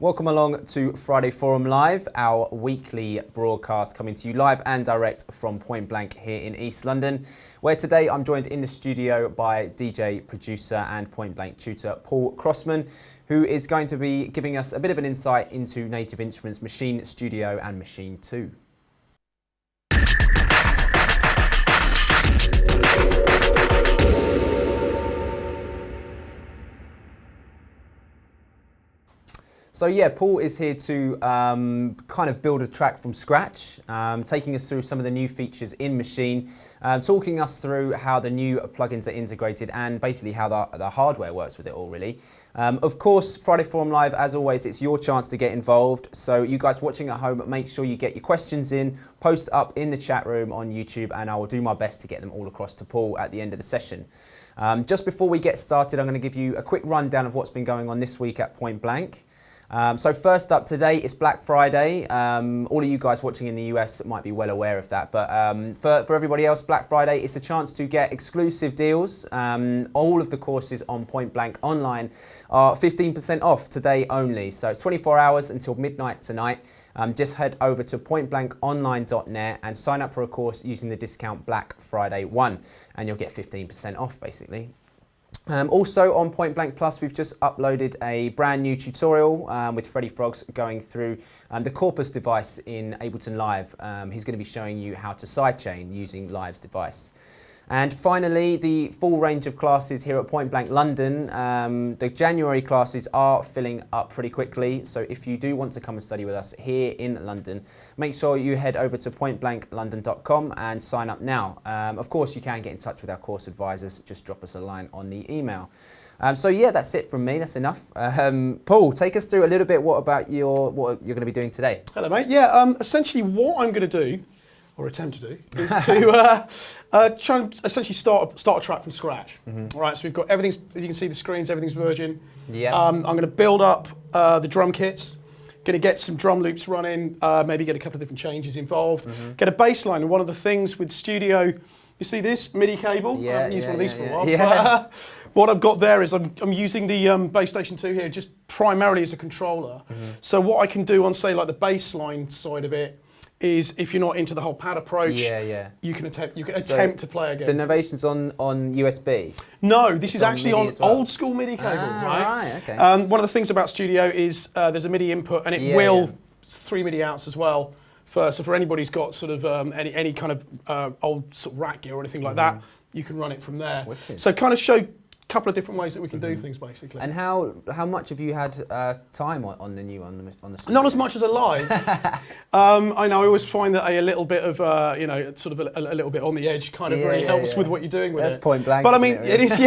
Welcome along to Friday Forum Live, our weekly broadcast coming to you live and direct from Point Blank here in East London, where today I'm joined in the studio by DJ, producer and Point Blank tutor Paul Crossman, who is going to be giving us a bit of an insight into Native Instruments Maschine Studio and Maschine 2. So yeah, Paul is here to kind of build a track from scratch, taking us through some of the new features in Maschine, talking us through how the new plugins are integrated and basically how the hardware works with it all really. Of course, Friday Forum Live, as always, it's your chance to get involved. So you guys watching at home, make sure you get your questions in, post up in the chat room on YouTube, and I will do my best to get them all across to Paul at the end of the session. Just before we get started, I'm going to give you a quick rundown of what's been going on this week at Point Blank. So first up today, it's Black Friday. All of you guys watching in the US might be well aware of that, but for everybody else, Black Friday is a chance to get exclusive deals. All of the courses on Point Blank Online are 15% off today only, so it's 24 hours until midnight tonight. Just head over to pointblankonline.net and sign up for a course using the discount Black Friday 1, and you'll get 15% off basically. Also on Point Blank Plus, we've just uploaded a brand new tutorial with Freddie Frogs going through the Corpus device in Ableton Live. He's going to be showing you how to sidechain using Live's device. And finally, the full range of classes here at Point Blank London. The January classes are filling up pretty quickly, so if you do want to come and study with us here in London, make sure you head over to pointblanklondon.com and sign up now. Of course, you can get in touch with our course advisors. Just drop us a line on the email. So yeah, that's it from me. That's enough. Paul, take us through a little bit what you're going to be doing today. Hello, mate. Yeah, essentially what I'm going to do, or attempt to do, is to try and essentially start a track from scratch. All right, so we've got everything's, as you can see, the screens, everything's virgin. Yeah. I'm going to build up the drum kits, going to get some drum loops running, maybe get a couple of different changes involved, get a bass line. And one of the things with Studio, you see this MIDI cable? Yeah, I haven't used one of these for a while. Yeah. But, what I've got there is I'm using the Bass Station 2 here just primarily as a controller. So what I can do on, say, like the bass line side of it, is if you're not into the whole pad approach, you can attempt to play again. The Novation's on USB? No, this is actually on well. old school MIDI cable, right? Okay. One of the things about Studio is there's a MIDI input and it will 3 MIDI outs as well. So for anybody who's got sort of any kind of old sort of rack gear or anything like that, you can run it from there. Wicked. So kind of show couple of different ways that we can do things basically. And how much have you had time on the new on the studio? Not as much as I like. I know I always find that a little bit of sort of a little bit on the edge kind of really helps with what you're doing with it. That's Point Blank. But I mean it is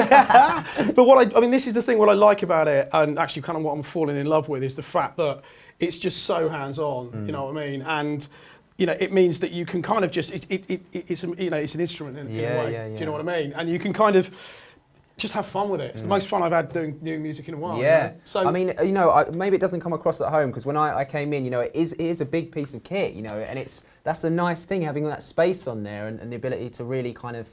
But I mean this is the thing what I like about it, and actually kind of what I'm falling in love with is the fact that it's just so hands-on, you know what I mean? And you know, it means that you can kind of just it's an instrument in a way. Do you know what I mean? And you can kind of just have fun with it. It's the most fun I've had doing new music in a while. Yeah. You know? So I mean, maybe it doesn't come across at home because when I came in, it is a big piece of kit, and that's a nice thing having that space on there and the ability to really kind of,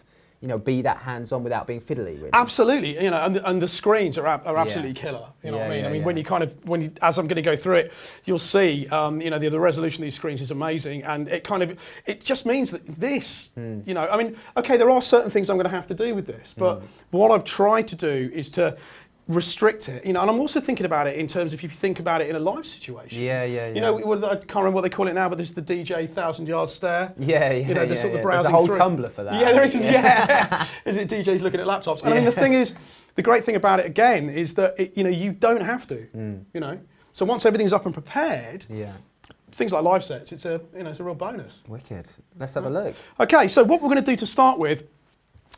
be that hands-on without being fiddly. Really. Absolutely, and the screens are absolutely killer. You know what I mean? I mean, when you as I'm going to go through it, you'll see, the resolution of these screens is amazing, and it just means that this, I mean, okay, there are certain things I'm going to have to do with this, but what I've tried to do is to restrict it, and I'm also thinking about it in terms of if you think about it in a live situation. I can't remember what they call it now, but there's the DJ 1,000-yard stare. The sort of browsing there's a whole through. Tumblr for that. Yeah, there is. Is it DJs looking at laptops? And I mean, the thing is, the great thing about it again is that you don't have to. So once everything's up and prepared. Things like live sets, it's a real bonus. Wicked. Let's have a look. Okay, so what we're going to do to start with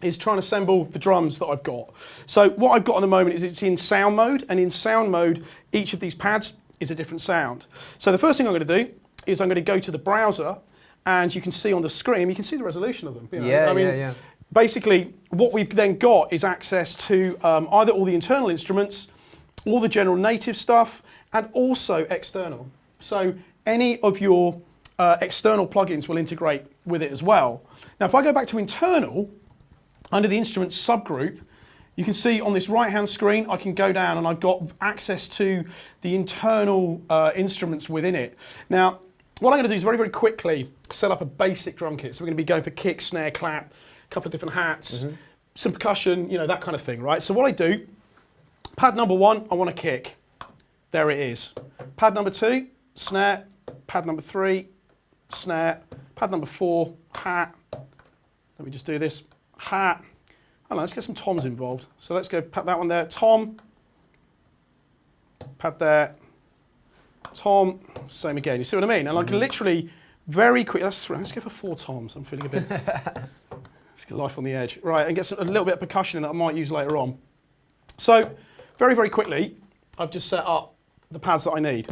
is try and assemble the drums that I've got. So what I've got at the moment is it's in sound mode, and in sound mode, each of these pads is a different sound. So the first thing I'm going to do is I'm going to go to the browser, and you can see on the screen, you can see the resolution of them. Basically, what we've then got is access to either all the internal instruments, all the general native stuff, and also external. So any of your external plugins will integrate with it as well. Now, if I go back to internal, under the instruments subgroup, you can see on this right-hand screen, I can go down and I've got access to the internal instruments within it. Now, what I'm going to do is very, very quickly set up a basic drum kit. So we're going to be going for kick, snare, clap, a couple of different hats, some percussion, you know, that kind of thing, right? So what I do, pad number 1, I want a kick. There it is. Pad number 2, snare. Pad number 3, snare. Pad number 4, hat. Let me just do this, hat. I don't know, let's get some toms involved. So let's go pad that one there, tom. Pad there, tom, same again. You see what I mean? And I can literally very quick, let's go for 4 toms. I'm feeling a bit, let's get life on the edge. Right, and get a little bit of percussion in that I might use later on. So very, very quickly, I've just set up the pads that I need.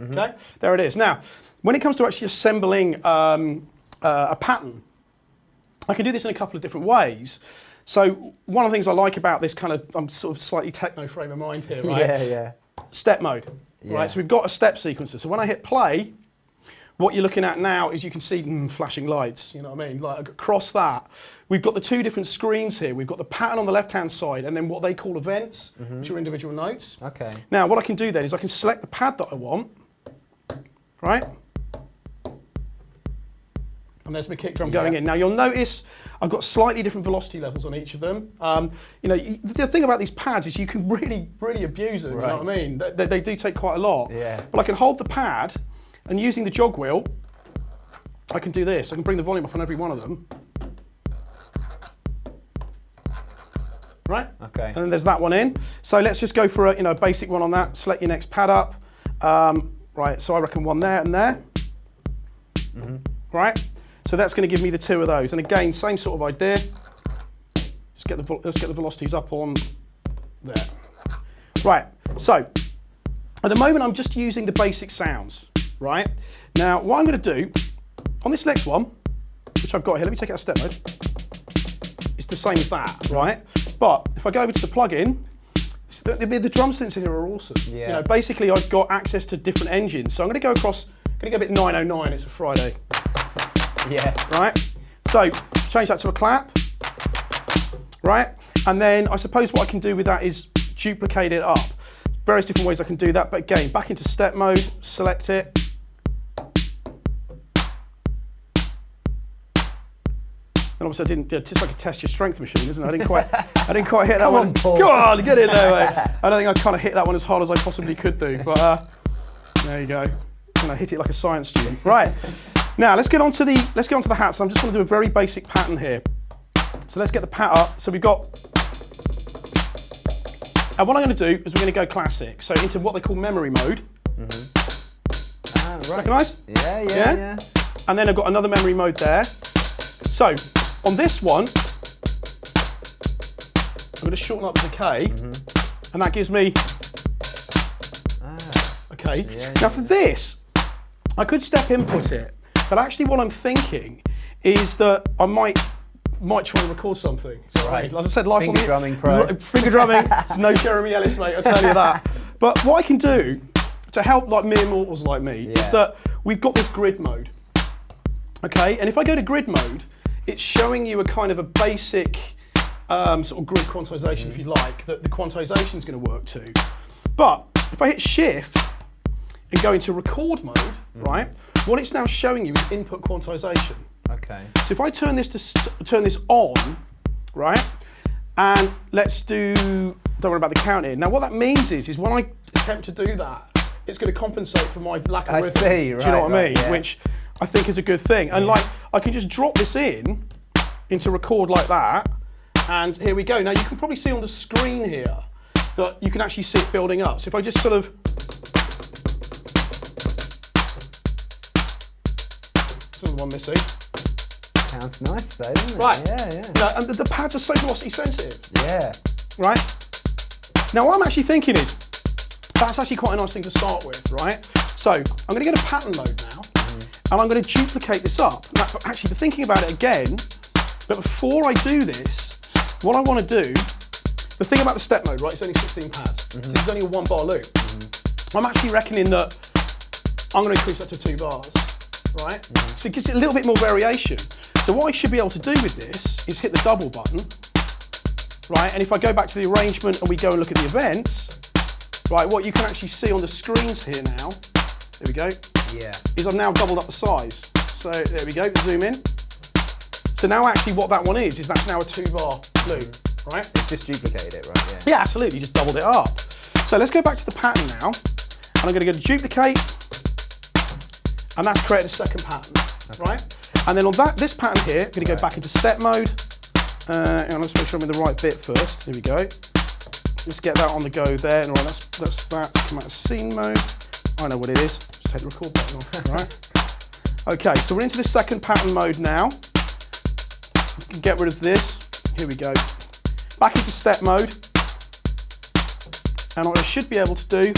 Okay, there it is. Now, when it comes to actually assembling a pattern, I can do this in a couple of different ways. So one of the things I like about this kind of, I'm sort of slightly techno frame of mind here, right? Yeah. Step mode, right? So we've got a step sequencer. So when I hit play, what you're looking at now is you can see flashing lights, you know what I mean? Like across that, we've got the 2 different screens here. We've got the pattern on the left-hand side and then what they call events, which are individual notes. Okay. Now, what I can do then is I can select the pad that I want, right? And there's my kick drum going in. Now you'll notice I've got slightly different velocity levels on each of them. You know, the thing about these pads is you can really, really abuse them, you know what I mean? They do take quite a lot. Yeah. But I can hold the pad and using the jog wheel, I can do this. I can bring the volume up on every one of them. Right? Okay. And then there's that one in. So let's just go for a basic one on that. Select your next pad up. Right, so I reckon one there and there. Right? So that's going to give me the 2 of those. And again, same sort of idea. Let's get the velocities up on there. Right, so at the moment I'm just using the basic sounds, right? Now what I'm going to do, on this next one, which I've got here, let me take it out of step mode. It's the same as that, right? But if I go over to the plugin, the drum synths in here are awesome. Yeah. You know, basically I've got access to different engines. So I'm going to go across, going to go a bit 909, it's a Friday. Yeah. Right? So change that to a clap. Right? And then I suppose what I can do with that is duplicate it up. Various different ways I can do that, but again, back into step mode, select it. And obviously I didn't, it's like a test your strength machine, isn't it? I didn't quite hit that one. Paul. God, get in there, mate. I don't think I kind of hit that one as hard as I possibly could do, but there you go. And I hit it like a science student. Right. Now let's get on to the hats. I'm just going to do a very basic pattern here. So let's get the pat up. So we've got, and what I'm going to do is we're going to go classic. So into what they call memory mode. Right. Recognise? Yeah. And then I've got another memory mode there. So on this one, I'm going to shorten up the decay, and that gives me. Okay. Yeah. Now for this, I could step input it, but actually what I'm thinking is that I might try to record something. Right. As I said, live Finger on the drumming pro. Finger drumming. It's no Jeremy Ellis, mate. I tell you that. But what I can do to help like mere mortals like me is that we've got this grid mode. Okay, and if I go to grid mode, it's showing you a kind of a basic sort of grid quantization, if you like, that the quantization is going to work to. But if I hit shift and go into record mode, right, what it's now showing you is input quantization. Okay. So if I turn this on, right, and let's do, don't worry about the count here. Now what that means is when I attempt to do that, it's going to compensate for my lack of rhythm. I see, right. Do you know what I mean? Yeah. Which I think is a good thing. And like, I can just drop this into record like that, and here we go. Now you can probably see on the screen here that you can actually see it building up. So if I just sort of, there's another one missing. Sounds nice though, doesn't it? Right. Yeah. No, and the pads are so velocity sensitive. Yeah. Right? Now what I'm actually thinking is, that's actually quite a nice thing to start with, right? So I'm going to go to pattern mode now, and I'm going to duplicate this up. Now, actually, thinking about it again, but before I do this, what I want to do, the thing about the step mode, right, it's only 16 pads, so it's only a 1 bar loop. I'm actually reckoning that I'm going to increase that to 2 bars, right? So it gives it a little bit more variation. So So what I should be able to do with this is hit the double button, right? And if I go back to the arrangement and we go and look at the events, right, what you can actually see on the screens here now, there we go, is I've now doubled up the size. So there we go, zoom in. So now actually what that one is that's now a 2-bar loop, right? It's just duplicated it, right? Yeah. Yeah, absolutely, just doubled it up. So let's go back to the pattern now, and I'm going to go to duplicate, and that's created a second pattern, right? And then on this pattern here, I'm going to go back into step mode, and let's make sure I'm in the right bit first. There we go. Let's get that on the go there, and right, that's that. Come out of scene mode. I know what it is. Just take the record button off, right? Okay, so we're into the second pattern mode now. Get rid of this. Here we go. Back into step mode. And what I should be able to do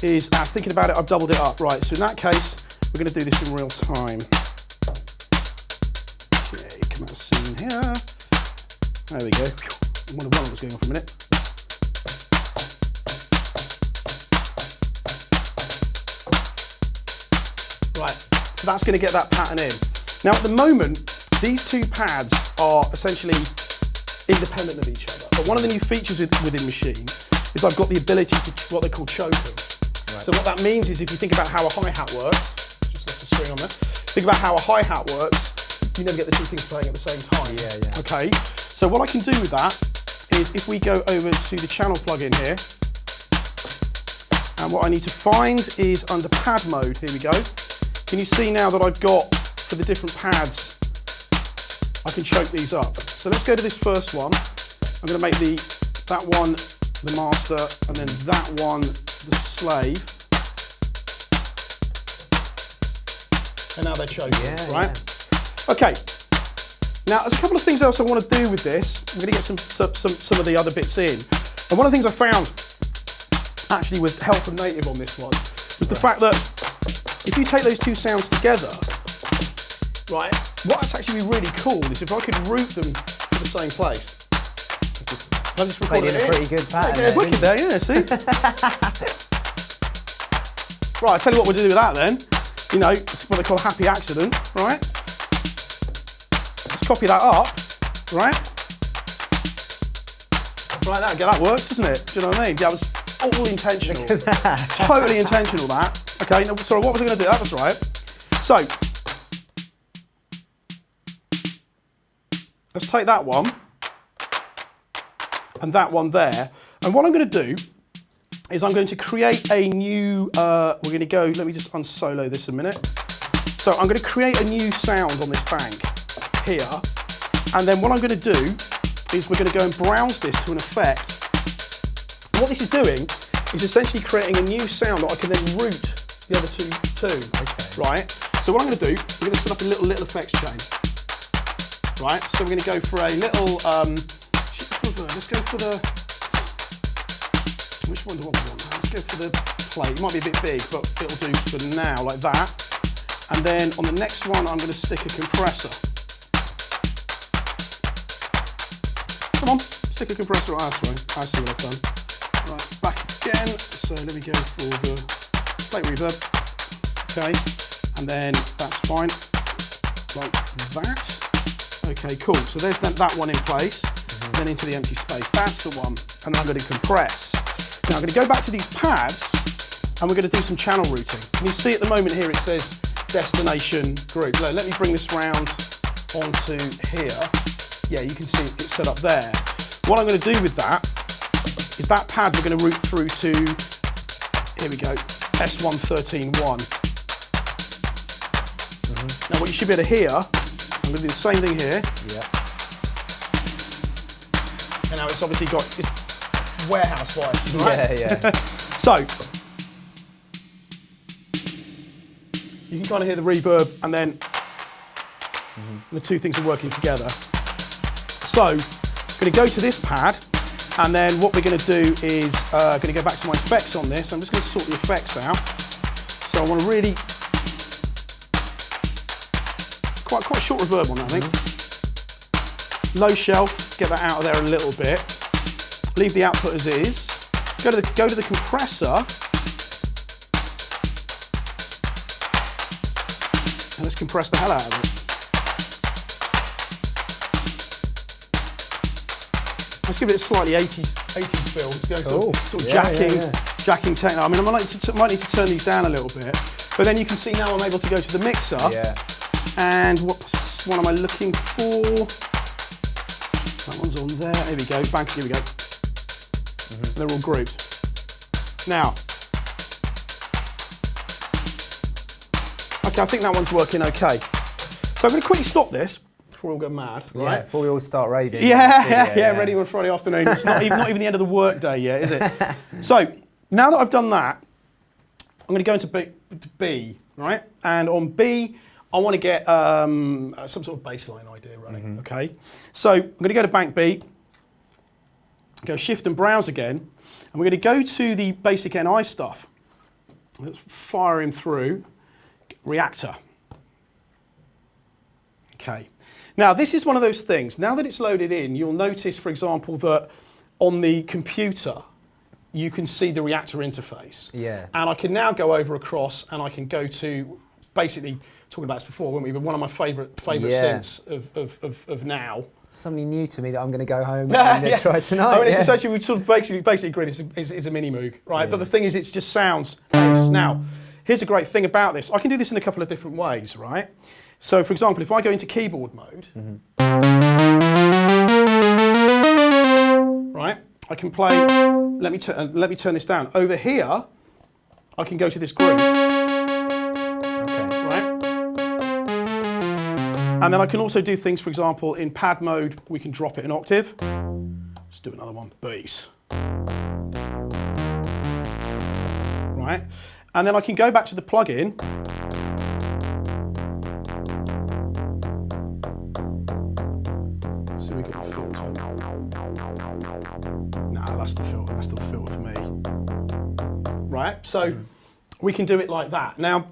is, thinking about it, I've doubled it up. Right, so in that case, we're going to do this in real time. Okay, come out of scene here. There we go. I wonder what was going on for a minute. Right, so that's going to get that pattern in. Now at the moment, these two pads are essentially independent of each other. But one of the new features within Maschine is I've got the ability to what they call choking. Right. So what that means is if you think about how a hi-hat works, just left the screen on there, think about how a hi-hat works, you never get the two things playing at the same time. Yeah. Okay, so what I can do with that is if we go over to the channel plugin here, and what I need to find is under pad mode, here we go. Can you see now that I've got, for the different pads, I can choke these up. So let's go to this first one. I'm going to make that one the master, and then that one the slave. And now they're choking, right? Yeah. Okay. Now, there's a couple of things else I want to do with this. I'm going to get some of the other bits in. And one of the things I found, actually with help from Native on this one, was the fact that if you take those two sounds together, right, what's actually really cool is if I could route them to the same place. I just recorded it in a pretty good pattern. Yeah, wicked there, yeah, see? Right, I'll tell you what we'll do with that then. You know, it's what they call happy accident, right? Let's copy that up, right? Right, that works, doesn't it? Do you know what I mean? That was all intentional. Look at that. Totally intentional, that. Okay, no, sorry, what was I going to do? That was right. So, let's take that one and that one there. And what I'm going to do is I'm going to create a new, we're going to go, let me just unsolo this a minute. So I'm going to create a new sound on this bank here. And then what I'm going to do is we're going to go and browse this to an effect. And what this is doing is essentially creating a new sound that I can then route the other two to, Okay. right? So what I'm going to do, we're going to set up a little effects chain. Right, so we're going to go for a little, let's go for the, which one do I want? Let's go for the plate. It might be a bit big, but it'll do for now, like that. And then on the next one, I'm going to stick a compressor. Come on, stick a compressor. Oh, that's right, I see what I've done. Right, back again. So let me go for the plate reverb. Okay, and then that's fine, like that. Okay, cool. So there's that one in place, then into the empty space. That's the one. And then I'm going to compress. Now I'm going to go back to these pads, and we're going to do some channel routing. And you see at the moment here it says destination group. Let me bring this round onto here. Yeah, you can see it's set up there. What I'm going to do with that is that pad we're going to route through to, here we go, S113.1. Now what you should be able to hear, I'm going to do the same thing here. Yeah. And now it's obviously got this warehouse vibes, right? Yeah. So, you can kind of hear the reverb and then the two things are working together. So, I'm going to go to this pad and then what we're going to do is going to go back to my effects on this. I'm just going to sort the effects out. So I want to really, quite a short reverb on that, I think. Low shelf, get that out of there a little bit. Leave the output as is. Go to the compressor. And let's compress the hell out of it. Let's give it a slightly 80s feel. Let's go Cool. sort of Yeah, jacking techno. I mean, might need to turn these down a little bit, but then you can see now I'm able to go to the mixer. Yeah. And what one am I looking for? That one's on there. Here we go. Bang. Here we go. They're all grouped. Now, okay, I think that one's working okay. So I'm going to quickly stop this before we all go mad, right? Yeah, before we all start raving. Yeah, ready on Friday afternoon. It's not even the end of the work day yet, is it? So now that I've done that, I'm going to go into B, right? And on B, I want to get some sort of baseline idea running, okay? So I'm going to go to bank B, go shift and browse again, and we're going to go to the basic NI stuff. Let's fire him through. Reactor. Okay. Now this is one of those things. Now that it's loaded in, you'll notice, for example, that on the computer, you can see the reactor interface. Yeah. And I can now go over across and I can go to, basically, talking about this before, weren't we? But one of my favourite synths of now. Something new to me that I'm going to go home and try tonight. I mean, it's essentially, we sort of basically agreed it's a mini Moog, right? Yeah. But the thing is, it just sounds nice. Now, here's a great thing about this. I can do this in a couple of different ways, right? So, for example, if I go into keyboard mode, right, I can play. Let me turn this down. Over here, I can go to this group. And then I can also do things, for example, in pad mode, we can drop it an octave. Let's do another one, bass. Right? And then I can go back to the plugin. So we got a filter. Nah, that's the filter. That's the filter for me. Right? So we can do it like that. Now,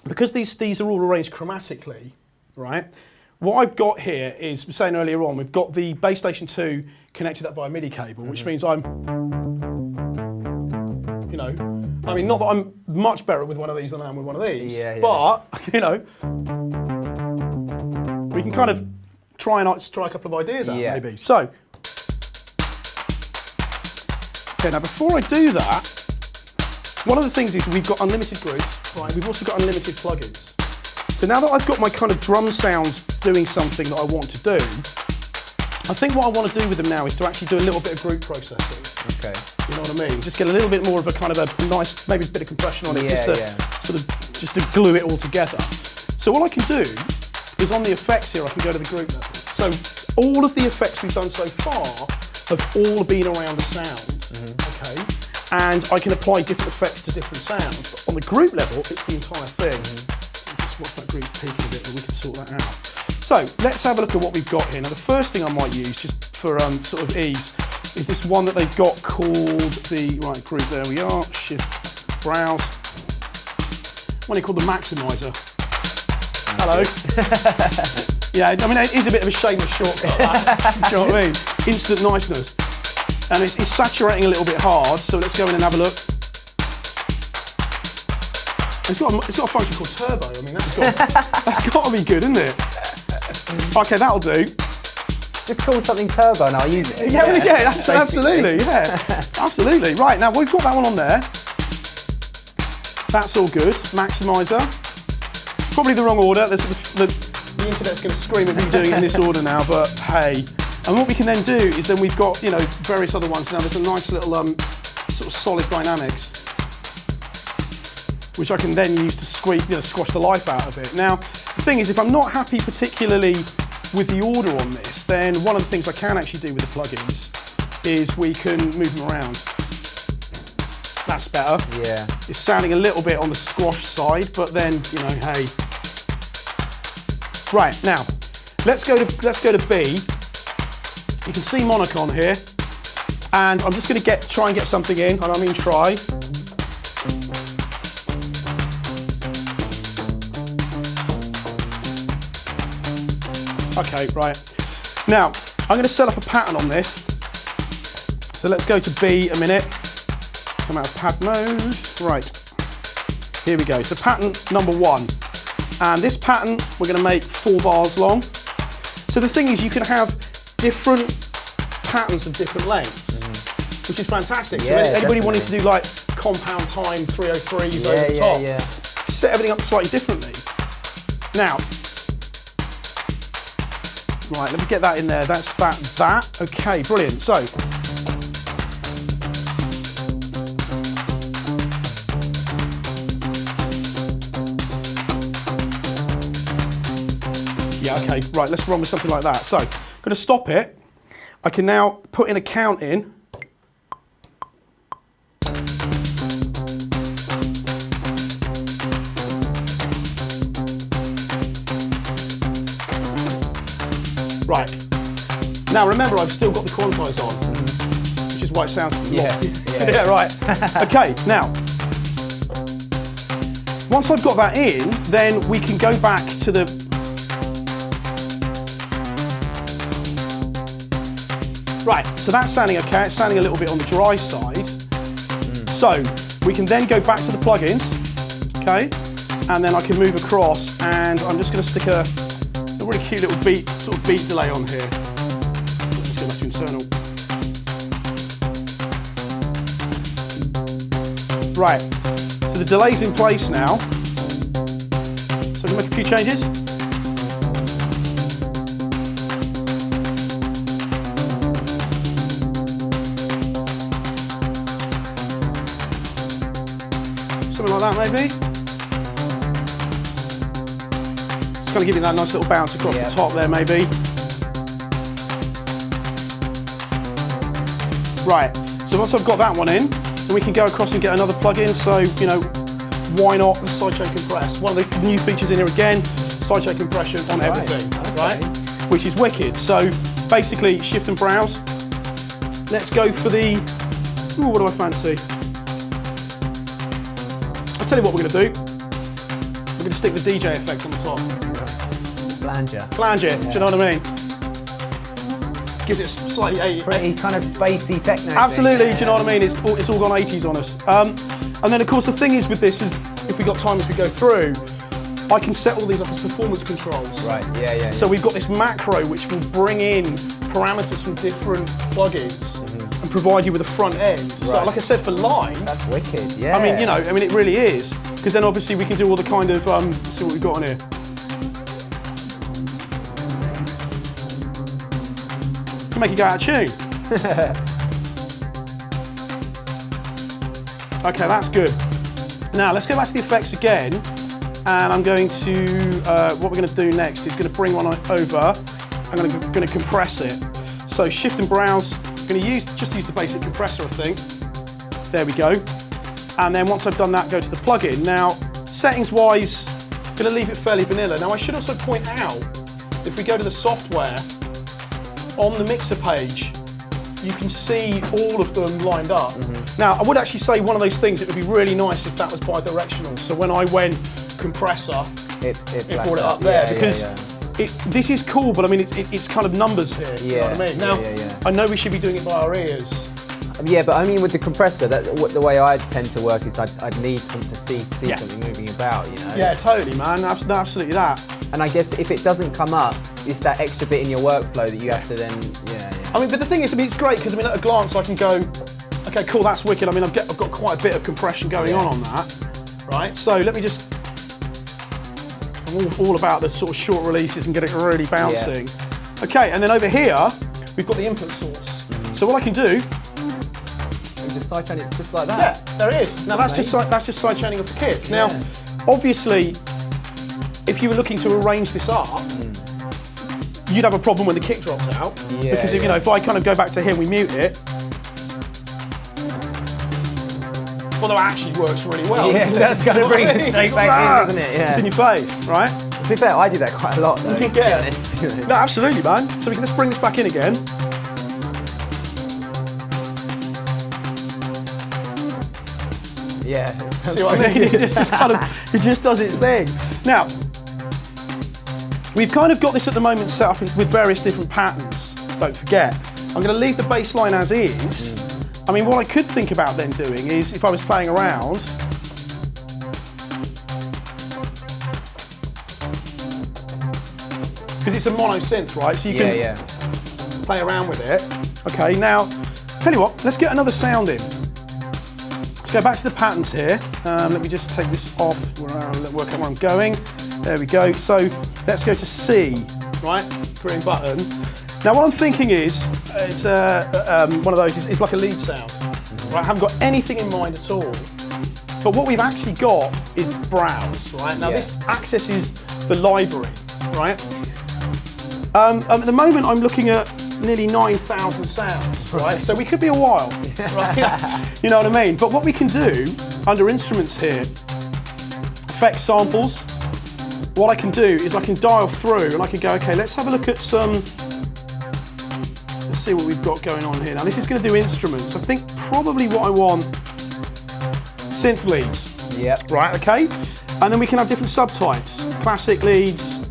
because these are all arranged chromatically, right? What I've got here is, I was saying earlier on, we've got the base station 2 connected up by a MIDI cable, which means I'm, you know, I mean, not that I'm much better with one of these than I am with one of these, but, you know, we can kind of try a couple of ideas out, maybe. So, okay, now before I do that, one of the things is we've got unlimited groups, right? We've also got unlimited plugins. So now that I've got my kind of drum sounds doing something that I want to do, I think what I want to do with them now is to actually do a little bit of group processing. Okay. You know what I mean? Just get a little bit more of a kind of a nice, maybe a bit of compression on it, just to glue it all together. So what I can do is on the effects here, I can go to the group level. So all of the effects we've done so far have all been around the sound, okay? And I can apply different effects to different sounds. But on the group level, it's the entire thing. Watch that group peaking a bit and we can sort that out. So let's have a look at what we've got here. Now the first thing I might use, just for sort of ease, is this one that they've got called the, right group, there we are, shift, browse. One called the Maximizer. Hello. Yeah, I mean it is a bit of a shameless shortcut, that. Do you know what I mean? Instant niceness. And it's saturating a little bit hard, so let's go in and have a look. It's got a function called turbo. I mean, that's got to be good, isn't it? Okay, that'll do. Just call something turbo and I'll use it. Yeah, absolutely, absolutely. Right, now we've got that one on there. That's all good. Maximizer. Probably the wrong order. The internet's going to scream at me doing it in this order now, but hey. And what we can then do is then we've got, you know, various other ones. Now there's a nice little sort of solid dynamics, which I can then use to squash the life out of it. Now, the thing is, if I'm not happy particularly with the order on this, then one of the things I can actually do with the plugins is we can move them around. That's better. Yeah. It's sounding a little bit on the squash side, but then, you know, hey. Right, now, let's go to B. You can see Monocon here, and I'm just going to try and get something in, and I mean try. Okay, right. Now, I'm going to set up a pattern on this. So let's go to B a minute. Come out of pad mode. Right. Here we go. So pattern number 1. And this pattern, we're going to make 4 bars long. So the thing is, you can have different patterns of different lengths, which is fantastic. Yeah, So anybody wanting definitely. to do like compound time 303s Yeah, over the top, yeah. set everything up slightly differently. Now, right, let me get that in there. That's that. Okay, brilliant. So, yeah, okay, right, let's run with something like that. So, I'm going to stop it. I can now put in a count in. Right. Now remember, I've still got the quantize on, which is why it sounds yeah, right. Okay, now, once I've got that in, then we can go back to the right, so that's sounding okay, it's sounding a little bit on the dry side. So we can then go back to the plugins, okay, and then I can move across, and I'm just going to stick a really cute little beat, sort of beat delay on here. Let's go back to internal. Right, so the delay's in place now. So we can make a few changes. Something like that maybe. Just going to give you that nice little bounce across the top there maybe. Right, so once I've got that one in, then we can go across and get another plugin. So, you know, why not the sidechain compress? One of the new features in here again, sidechain compression on everything, right? Which is wicked. So basically, shift and browse. Let's go for the, ooh, what do I fancy? I'll tell you what we're going to do. We're going to stick the DJ effect on the top. Flanger. Flange it, do you know what I mean? Gives it a slightly Pretty kind of spacey techno. Absolutely, do you know what I mean? It's all gone 80s on us. And then of course the thing is with this is, if we got time as we go through, I can set all these up as performance controls. Right, yeah. So we've got this macro which will bring in parameters from different plugins and provide you with a front end. So like I said, for live, That's wicked, yeah. I mean, you know, it really is. Because then obviously we can do all the kind of, see what we've got on here. Can make it go out of tune. Okay, that's good. Now let's go back to the effects again, and I'm going to, what we're going to do next is going to bring one over. I'm going to compress it. So shift and browse. I'm going to just use the basic compressor, I think. There we go. And then once I've done that, go to the plugin. Now, settings-wise, I'm going to leave it fairly vanilla. Now I should also point out, if we go to the software, on the mixer page, you can see all of them lined up. Now, I would actually say one of those things, it would be really nice if that was bi-directional. So when I went compressor, it brought it up there, because this is cool, but I mean, it's kind of numbers here, you know what I mean? Now, I know we should be doing it by our ears. Yeah, but I mean with the compressor, the way I tend to work is I'd need to see something moving about, you know? Yeah, totally, man, absolutely that. And I guess if it doesn't come up, it's that extra bit in your workflow that you have to then, I mean, but the thing is, I mean, it's great because I mean, at a glance, I can go, okay, cool, that's wicked. I mean, I've got quite a bit of compression going on that, right? So let me just, I'm all about the sort of short releases and get it really bouncing. Okay, and then over here, we've got the input source. So what I can do, just sidechain it just like that. yeah, there it is. Now that's just sidechaining of the kick. Now, obviously, if you were looking to arrange this up, you'd have a problem when the kick drops out. Because if, you know, if I kind of go back to here and we mute it, although it actually works really well. Yeah, that's going to bring it straight back in, doesn't it? Yeah. It's in your face, right? To be fair, I do that quite a lot though, to be honest. No, absolutely, man. So we can just bring this back in again. Yeah. See what I mean? It just does its thing. Now, we've kind of got this at the moment set up with various different patterns, don't forget. I'm going to leave the bass line as is. I mean, what I could think about then doing is, if I was playing around, because it's a mono synth, right? So you can play around with it. Okay, now, tell you what, let's get another sound in. Let's go back to the patterns here. Let me just take this off, work out where I'm going. There we go. So let's go to C, right? Green button. Now what I'm thinking is, it's one of those, it's like a lead sound. Right? I haven't got anything in mind at all. But what we've actually got is browse, right? Now this accesses the library, right? At the moment I'm looking at nearly 9,000 sounds, right? So we could be a while, right? You know what I mean? But what we can do under instruments here, effect samples, what I can do is I can dial through and I can go, okay, let's have a look at some, let's see what we've got going on here. Now this is going to do instruments. I think probably what I want, synth leads. Yep. Right, okay? And then we can have different subtypes. Classic leads,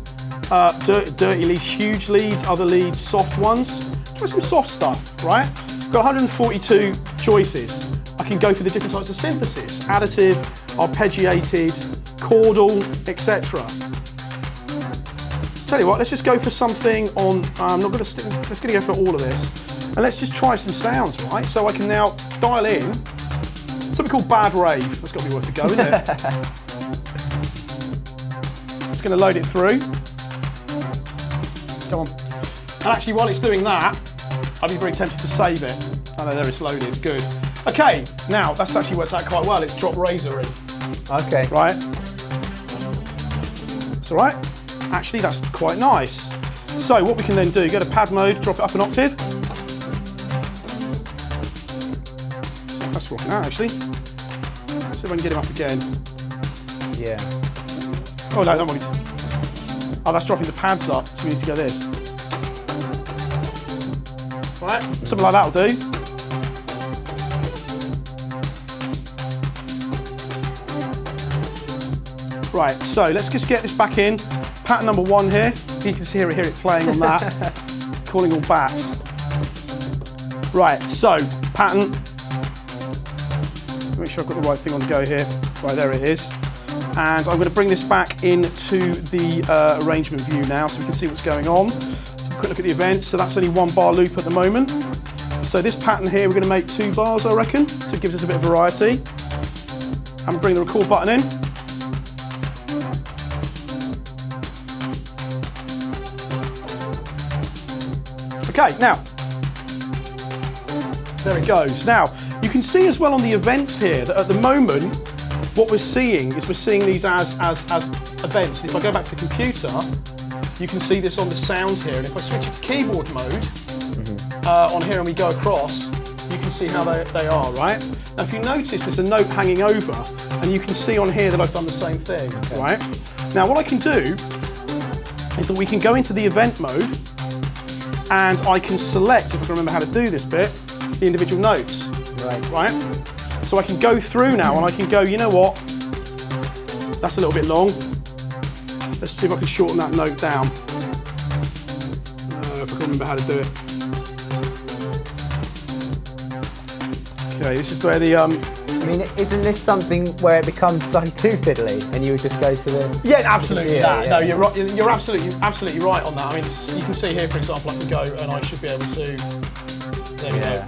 dirty leads, huge leads, other leads, soft ones. Try some soft stuff, right? I've got 142 choices. I can go for the different types of synthesis, additive, arpeggiated, chordal, etc. Tell you what, let's just go for something on, I'm not going to stick, let's go for all of this. And let's just try some sounds, right? So I can now dial in something called Bad Rave. That's got to be worth a go, isn't it? Just going to load it through. Come on. And actually, while it's doing that, I'd be very tempted to save it. Oh no, there it's loaded, good. Okay, now that's actually worked out quite well. It's dropped Razor in. Okay. Right. It's all right. Actually, that's quite nice. So what we can then do, go to pad mode, drop it up an octave. That's rocking out, actually. Let's see if I can get him up again. Yeah. Oh no, don't worry. Oh, that's dropping the pads up, so we need to go this. Right, something like that will do. Right, so let's just get this back in. Pattern number 1 here. You can hear it playing on that. Calling all bats. Right, so pattern. Make sure I've got the right thing on the go here. Right, there it is. And I'm going to bring this back into the arrangement view now so we can see what's going on. So a quick look at the events. So that's only 1 bar loop at the moment. So this pattern here, we're going to make 2 bars, I reckon. So it gives us a bit of variety. And bring the record button in. Okay, now, there it goes. Now, you can see as well on the events here that at the moment, what we're seeing is we're seeing these as events. If I go back to the computer, you can see this on the sound here. And if I switch it to keyboard mode, on here and we go across, you can see how they are, right? Now, if you notice, there's a note hanging over, and you can see on here that I've done the same thing, right? Now, what I can do is that we can go into the event mode, and I can select, if I can remember how to do this bit, the individual notes, right? So I can go through now and I can go, you know what, that's a little bit long. Let's see if I can shorten that note down. If I can remember how to do it. Okay, this is where the... I mean, isn't this something where it becomes like too fiddly and you would just go to the... Yeah, absolutely. Yeah. No, you're right. You're absolutely right on that. I mean, you can see here, for example, I can go and I should be able to... There we go.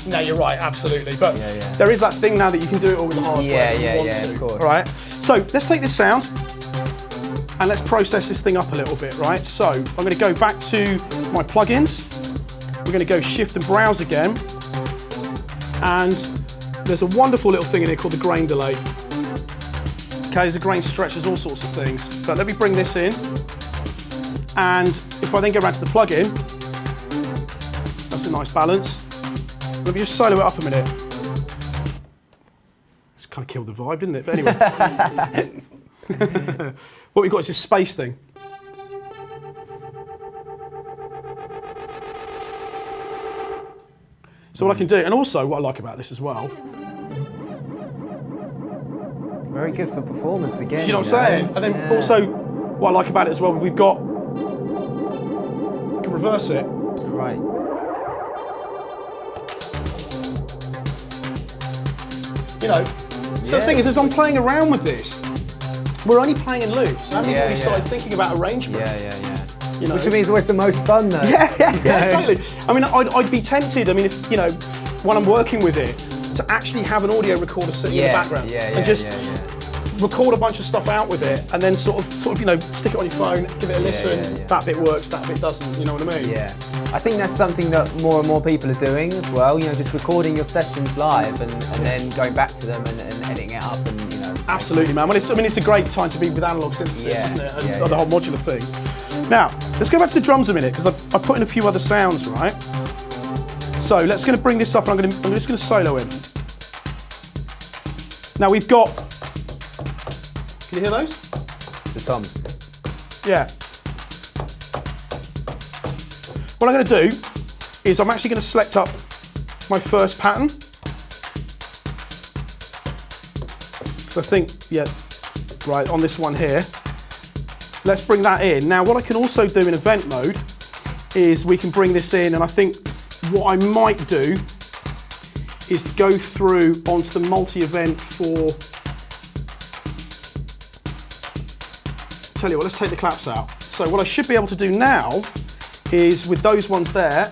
No, you're right, absolutely. But there is that thing now that you can do it all with the hardware. Yeah, of course. All right. So let's take this sound and let's process this thing up a little bit, right? So I'm going to go back to my plugins. We're going to go shift and browse again. And there's a wonderful little thing in here called the grain delay. Okay, there's a grain stretch, there's all sorts of things. But let me bring this in. And if I then go back to the plugin, that's a nice balance. Let me just solo it up a minute. It's kind of killed the vibe, didn't it? But anyway. What we've got is this space thing. So what I can do, and also what I like about this as well. Very good for performance again. You know what I'm saying? And then also, what I like about it as well, we've got, you can reverse it. Right. You know, so the thing is, as I'm playing around with this, we're only playing in loops. I haven't really started thinking about arrangement. You know? Which means always the most fun though. Yeah, totally. I mean, I'd be tempted, I mean, if, you know, when I'm working with it, to actually have an audio recorder sitting in the background and just record a bunch of stuff out with it, and then sort of, you know, stick it on your phone, give it a listen. That bit works, that bit doesn't. You know what I mean? Yeah. I think that's something that more and more people are doing as well. You know, just recording your sessions live and then going back to them and editing it up and, you know. Absolutely, man. Well, it's a great time to be with analog synthesis, isn't it? And the whole modular thing. Now, let's go back to the drums a minute, because I put in a few other sounds, right? So let's going to bring this up, and I'm just going to solo in. Now we've got. Can you hear those? The toms. Yeah. What I'm going to do is I'm actually going to select up my first pattern. So I think, right, on this one here. Let's bring that in. Now what I can also do in event mode is we can bring this in, and I think what I might do is go through onto the multi-event for, tell you what, let's take the claps out. So what I should be able to do now is, with those ones there,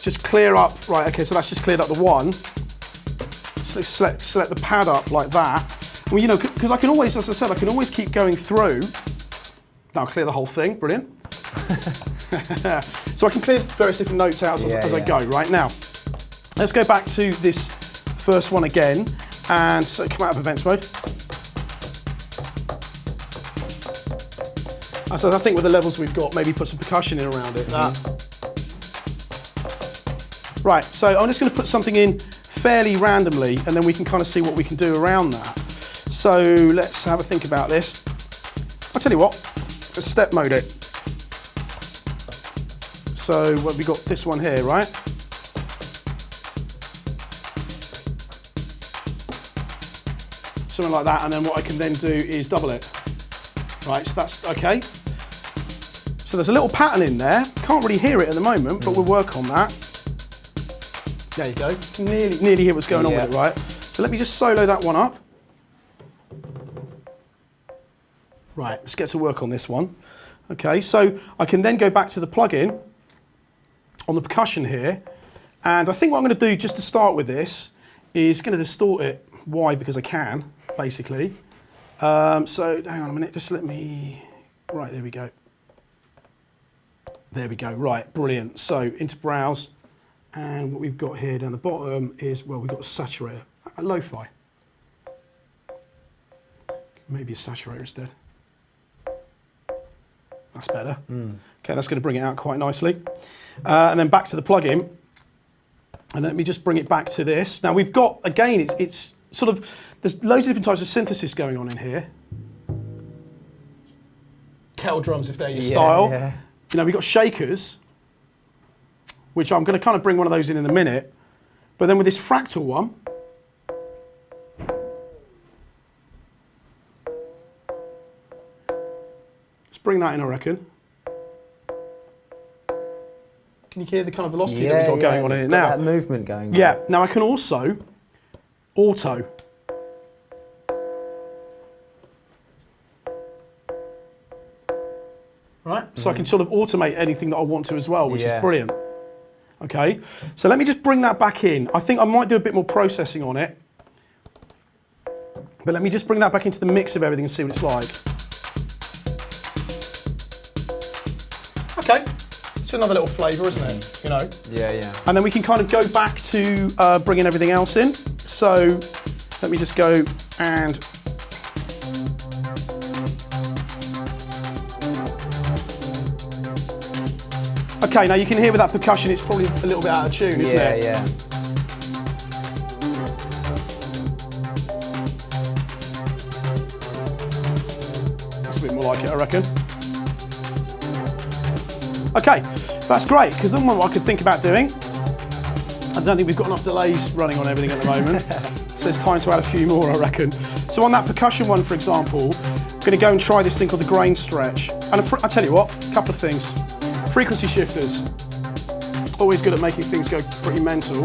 just clear up, right, okay, so that's just cleared up the one. So select the pad up like that. Well, you know, because I can always, as I said, I can always keep going through. Now I'll clear the whole thing, brilliant. So I can clear various different notes out as I go, right? Now, let's go back to this first one again, and so come out of events mode. So I think with the levels we've got, maybe put some percussion in around it. Right, so I'm just going to put something in fairly randomly, and then we can kind of see what we can do around that. So let's have a think about this. I'll tell you what, let's step mode it. So well, we got this one here, right? Something like that, and then what I can then do is double it. Right, so that's okay. So there's a little pattern in there. Can't really hear it at the moment, but we'll work on that. There you go. Nearly hear what's going on with it, right? So let me just solo that one up. Right, let's get to work on this one. Okay, so I can then go back to the plugin on the percussion here, and I think what I'm going to do just to start with this is going to distort it. Why? Because I can, basically. So hang on a minute, just let me, right, there we go. There we go, right, brilliant. So into browse, and what we've got here down the bottom is, well, we've got a saturator, a lo-fi. Maybe a saturator instead. That's better. Okay, that's going to bring it out quite nicely. And then back to the plugin, and let me just bring it back to this. Now we've got, again, it's sort of, there's loads of different types of synthesis going on in here. Kettle drums, if they're your style. Yeah. You know, we've got shakers, which I'm going to kind of bring one of those in a minute. But then with this fractal one, let's bring that in, I reckon. Can you hear the kind of velocity that we've got going on in it now? That movement going on. Yeah, now I can also auto. Right, so I can sort of automate anything that I want to as well, which is brilliant. Okay, so let me just bring that back in. I think I might do a bit more processing on it, but let me just bring that back into the mix of everything and see what it's like. Okay, it's another little flavour, isn't it? You know? Yeah. And then we can kind of go back to bringing everything else in. So let me just go and okay, now you can hear with that percussion, it's probably a little bit out of tune, isn't it? Yeah. That's a bit more like it, I reckon. Okay, that's great, because then what I could think about doing, I don't think we've got enough delays running on everything at the moment, so it's time to add a few more, I reckon. So on that percussion one, for example, I'm going to go and try this thing called the grain stretch. And I tell you what, a couple of things. Frequency shifters, always good at making things go pretty mental.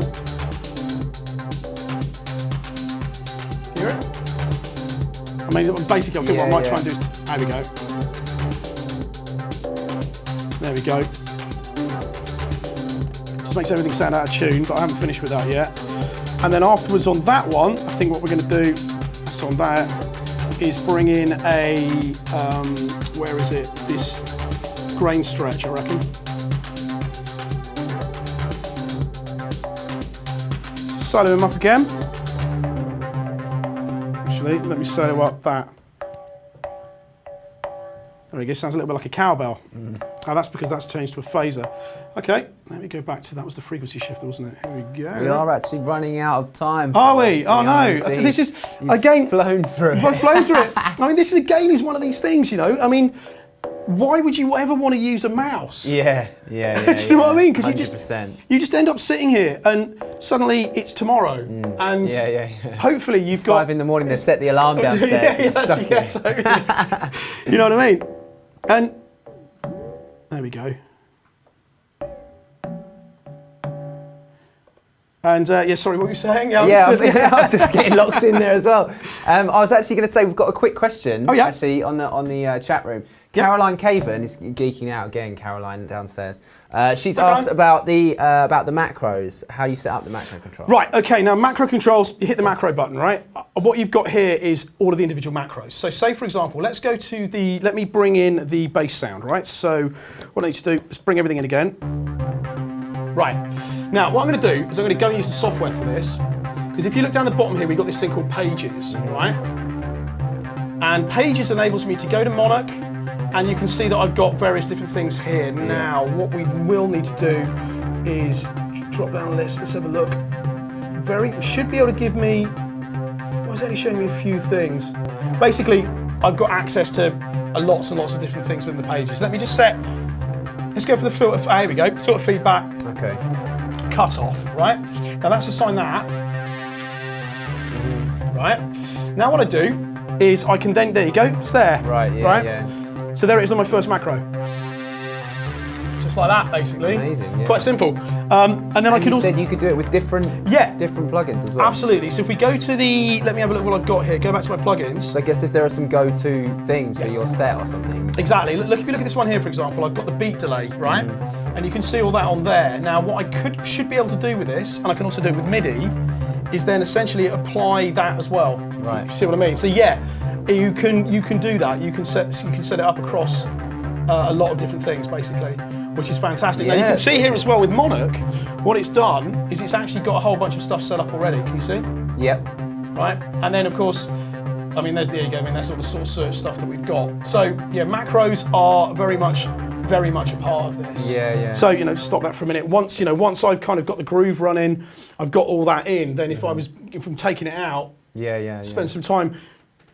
Hear it? I mean, basically, I think what I might try and do is, there we go. There we go. Just makes everything sound out of tune, but I haven't finished with that yet. And then afterwards on that one, I think what we're going to do, so on that, is bring in a, where is it? This grain stretch, I reckon. Solo him up again. Actually, let me solo up that. There we go, sounds a little bit like a cowbell. Oh, that's because that's changed to a phaser. Okay, let me go back to, that was the frequency shifter, wasn't it? Here we go. We are actually running out of time. Are we? Oh no, this is, again, flown through it. I've flown through it. I mean, this is, again, is one of these things, you know, I mean, why would you ever want to use a mouse? Yeah. Do you know what I mean? Because 100%. you just end up sitting here and suddenly it's tomorrow. And hopefully you've got... 5 in the morning to set the alarm downstairs. Totally. You know what I mean? And there we go. And sorry, what were you saying? I was just getting locked in there as well. I was actually going to say we've got a quick question. Actually on the chat room. Caroline Caven is geeking out again. Caroline downstairs. She's asked about the macros. How you set up the macro control. Right. Okay. Now macro controls. You hit the macro button, right? What you've got here is all of the individual macros. So say for example, let's go to the. Let me bring in the bass sound, right? So what I need to do is bring everything in again. Right. Now, what I'm going to do is I'm going to go and use the software for this, because if you look down the bottom here, we've got this thing called Pages, right? And Pages enables me to go to Monarch, and you can see that I've got various different things here. Now, what we will need to do is drop down the list. Let's have a look. Should be able to give me. Well, it's only showing me a few things. Basically, I've got access to lots and lots of different things within the Pages. Let me just set. Let's go for the filter. Here we go. Filter feedback. Okay. Cut off, right? Now let's assign that. Right. Now what I do is I can then, there you go, it's there. Right, yeah. So there it is on my first macro. Just like that, basically. Amazing, yeah. Quite simple. And then I can also... said you could do it with different plugins as well. Absolutely. So if we go to the, let me have a look what I've got here. Go back to my plugins. So I guess if there are some go-to things for your set or something. Exactly. Look, if you look at this one here, for example, I've got the beat delay, right? And you can see all that on there. Now, what I should be able to do with this, and I can also do it with MIDI, is then essentially apply that as well. Right. You see what I mean? So yeah, you can do that. You can set it up across a lot of different things, basically, which is fantastic. Now you can see here as well with Monarch, what it's done is it's actually got a whole bunch of stuff set up already. Can you see? Yep. Right, and then of course, I mean, there you go. I mean, that's all the sort of search stuff that we've got. So yeah, macros are very much a part of this. Yeah. So stop that for a minute. Once I've kind of got the groove running, I've got all that in. Then if I'm taking it out, spend some time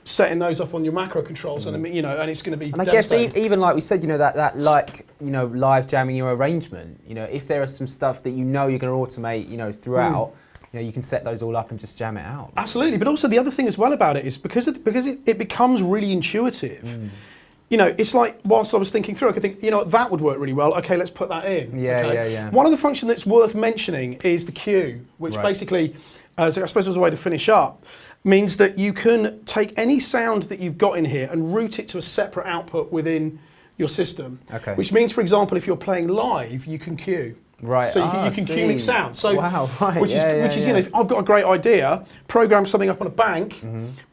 setting those up on your macro controls, and and it's going to be. And I guess even like we said, that live jamming your arrangement. If there are some stuff that you're going to automate, throughout. You can set those all up and just jam it out. Absolutely, but also the other thing as well about it is because it becomes really intuitive. It's like whilst I was thinking through, I could think, that would work really well. Okay, let's put that in. Yeah. One of the functions that's worth mentioning is the queue, which basically, so I suppose as a way to finish up, means that you can take any sound that you've got in here and route it to a separate output within your system. Okay. Which means, for example, if you're playing live, you can queue. Right. So you can queue mix sound. So which is if I've got a great idea, program something up on a bank,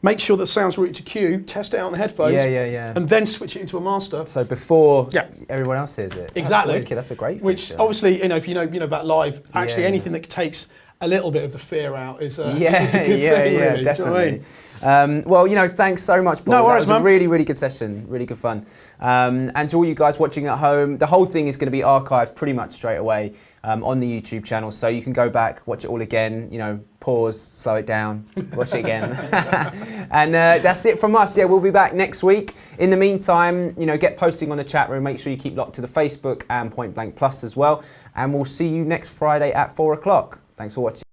make sure that sound's routed to queue, test it out on the headphones, and then switch it into a master. So before everyone else hears it. Exactly. That's a great Which feature. obviously, if you know about live, actually anything that takes a little bit of the fear out is a good thing, really. Definitely. Thanks so much, Paul. No worries, that was a really, really good session, really good fun. And to all you guys watching at home, the whole thing is going to be archived pretty much straight away on the YouTube channel, so you can go back, watch it all again, pause, slow it down, watch it again. And that's it from us. We'll be back next week. In the meantime, get posting on the chat room, make sure you keep locked to the Facebook and Point Blank Plus as well, and we'll see you next Friday at 4 o'clock. Thanks for watching.